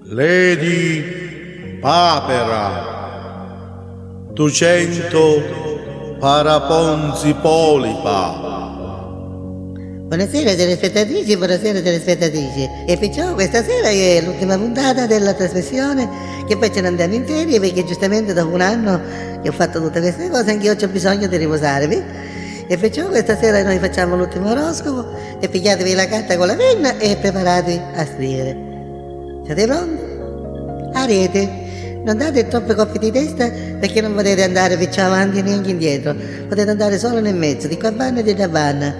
Lady Papera, 200 Paraponzi Polipa. Buonasera telespettatrici, buonasera telespettatrici. E perciò questa sera è l'ultima puntata della trasmissione, che poi ce ne andiamo in ferie perché giustamente dopo un anno che ho fatto tutte queste cose anche io ho bisogno di riposarvi. E perciò questa sera noi facciamo l'ultimo oroscopo e pigliatevi la carta con la penna e preparatevi a scrivere. Siete pronti? Ariete. Non date troppe coppie di testa perché non potete andare perciò avanti e neanche indietro. Potete andare solo nel mezzo, di qua vanno e di là vanno.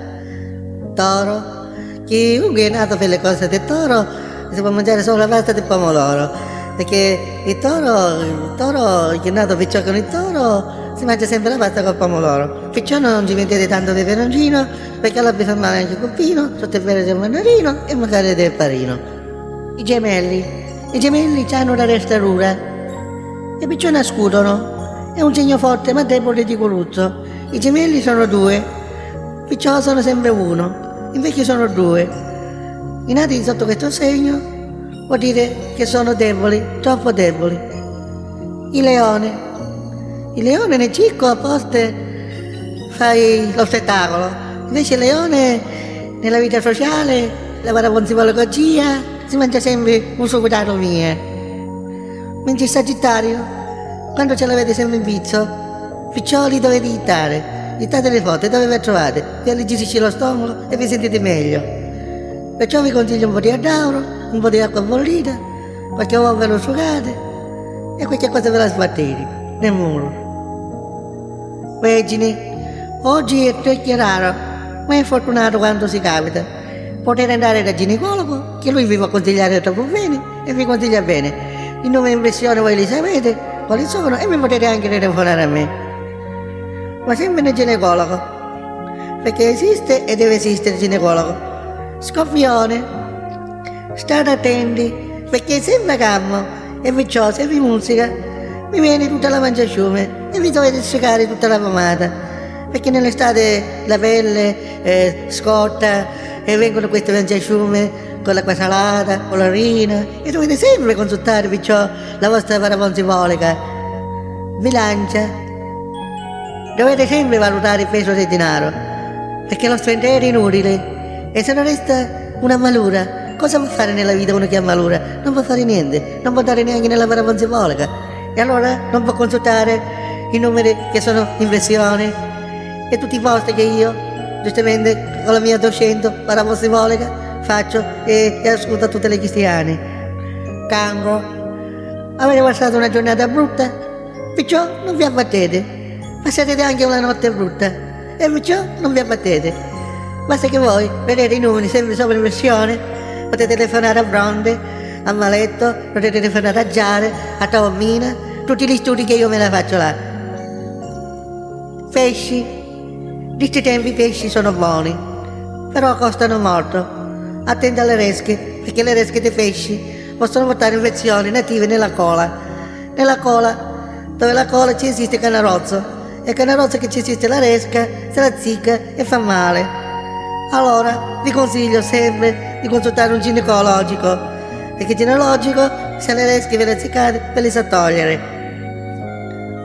Toro. Chiunque è nato per le cose del toro si può mangiare solo la pasta del pomodoro. Perché il toro che è nato perciò con il toro si mangia sempre la pasta col pomodoro. Perciò non ci mettete tanto peperoncino perché allora vi fa male anche il copino, sotto il vero del mandarino e magari del parino. I gemelli hanno una restarura e perciò nascudono. È un segno forte ma debole di coruzzo. I gemelli sono due, perciò sono sempre uno, invece sono due. I nati sotto questo segno vuol dire che sono deboli, troppo deboli. Il leone nel circo a volte fa lo spettacolo, invece il leone nella vita sociale lavora con psicologia, si mangia sempre un suo guidato mia. Mentre il Sagittario, quando ce l'avete sempre in vizio, perciò li dovete dittate le foto, dove vi trovate, vi alleggerisce lo stomaco e vi sentite meglio. Perciò vi consiglio un po' di addauro, un po' di acqua bollita, qualche uovo ve lo asciugate e qualche cosa ve la sbattete nel muro. Vergine, oggi è troppo raro, ma è fortunato quando si capita. Potete andare dal ginecologo, che lui vi può consigliare troppo bene e vi consiglia bene. Il nome e impressione voi li sapete, quali sono, e mi potete anche telefonare a me. Ma sempre nel ginecologo, perché esiste e deve esistere il ginecologo. Scorpione, state attenti, perché sempre calmo e perciò se vi musica vi viene tutta la mangiasciume e vi dovete secare tutta la pomata, perché nell'estate la pelle scotta e vengono queste mangiasciume con l'acqua salata, con l'urina e dovete sempre consultare perciò la vostra paraponzipolica. Bilancia, dovete sempre valutare il peso del denaro, perché lo spendere è inutile e se non resta una malura, cosa può fare nella vita uno che ha malura? Non può fare niente, non può andare neanche nella paraponzipolica e allora non può consultare i numeri che sono in pressione e tutti i posti che io giustamente con la mia 200 paraponzipolica faccio e ascolto tutte le cristiane. Cancro, avete passato una giornata brutta, perciò non vi abbattete. Passate anche una notte brutta e perciò non vi abbattete. Basta che voi vedete i numeri sempre sopra pressione, potete telefonare a Bronte, a Maletto, potete telefonare a Giare, a Taormina, tutti gli studi che io me la faccio là. Pesci, di questi tempi i pesci sono buoni, però costano molto. Attenti alle resche, perché le resche dei pesci possono portare infezioni native nella cola. Nella cola, dove la cola ci esiste il canarozzo, e il canarozzo che ci esiste la resca, se la zicca e fa male. Allora vi consiglio sempre di consultare un ginecologico, perché il ginecologico, se le resche ve le ziccate, ve le sa togliere.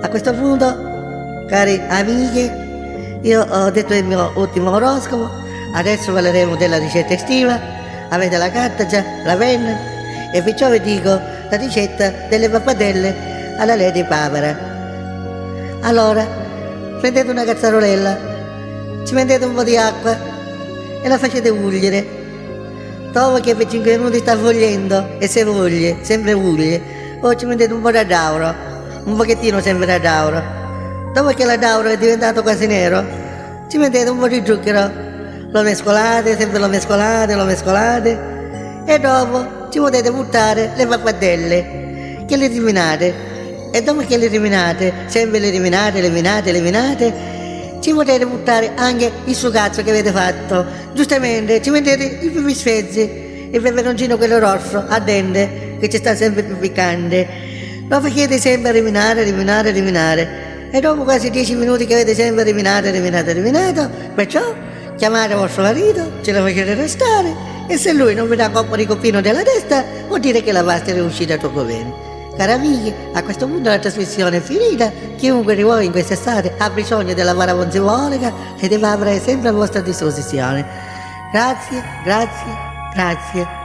A questo punto, cari amiche, io ho detto il mio ultimo oroscopo, adesso parleremo della ricetta estiva, avete la carta già, la penna, e perciò vi dico la ricetta delle pappardelle alla Lady Papera. Allora, prendete una cazzarolella, ci mettete un po' di acqua e la facete ugliere. Dopo che per 5 minuti sta bollendo e se voglie, sempre uglie, poi ci mettete un po' di dauro, un pochettino sempre di dauro. Dopo che la dauro è diventato quasi nero, ci mettete un po' di zucchero, lo mescolate, sempre lo mescolate e dopo ci potete buttare le pappardelle che le eliminate e dopo che le eliminate, sempre le eliminate, ci potete buttare anche il sucazzo che avete fatto. Giustamente ci mettete i pipistrelli, il peperoncino quello rosso a dente che ci sta sempre più piccante. Lo facete sempre eliminare e dopo quasi 10 minuti che avete sempre eliminato, perciò chiamate vostro marito, ce lo facete restare E se lui non vi dà colpo di copino della testa, vuol dire che la pasta è uscita troppo bene. Cari amici, a questo punto la trasmissione è finita. Chiunque di voi in quest'estate ha bisogno della paraponziologa e deve avere sempre a vostra disposizione. Grazie, grazie, grazie.